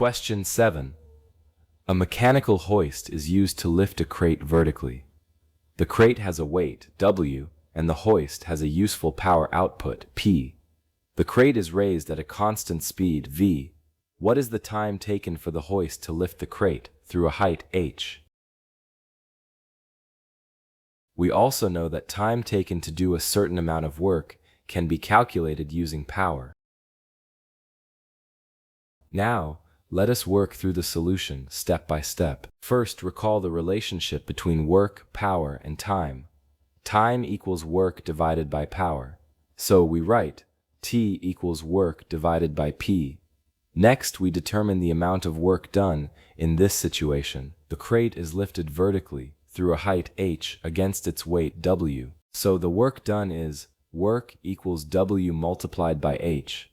Question 7. A mechanical hoist is used to lift a crate vertically. The crate has a weight, W, and the hoist has a useful power output, P. The crate is raised at a constant speed, V. What is the time taken for the hoist to lift the crate through a height, H? We also know that time taken to do a certain amount of work can be calculated using power. Now, let us work through the solution step by step. First, recall the relationship between work, power, and time. Time equals work divided by power. So we write T equals work divided by P. Next, we determine the amount of work done in this situation. The crate is lifted vertically through a height H against its weight W. So the work done is work equals W multiplied by H.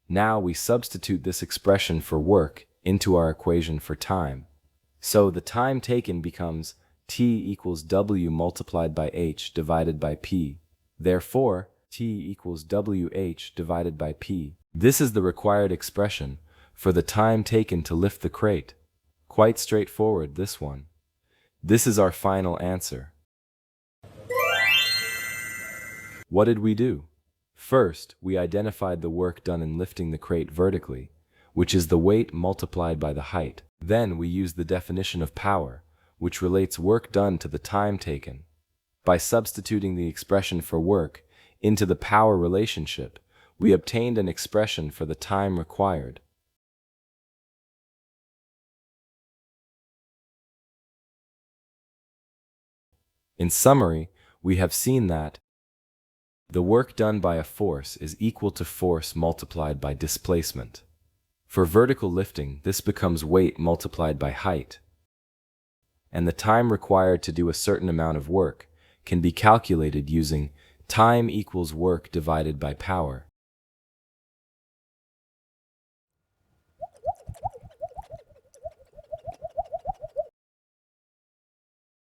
Now we substitute this expression for work into our equation for time. So the time taken becomes T equals W multiplied by H divided by P. Therefore, T equals WH divided by P. This is the required expression for the time taken to lift the crate. Quite straightforward, this one. This is our final answer. What did we do? First, we identified the work done in lifting the crate vertically, which is the weight multiplied by the height. Then we used the definition of power, which relates work done to the time taken. By substituting the expression for work into the power relationship, we obtained an expression for the time required. In summary, we have seen that the work done by a force is equal to force multiplied by displacement. For vertical lifting, this becomes weight multiplied by height. And the time required to do a certain amount of work can be calculated using time equals work divided by power.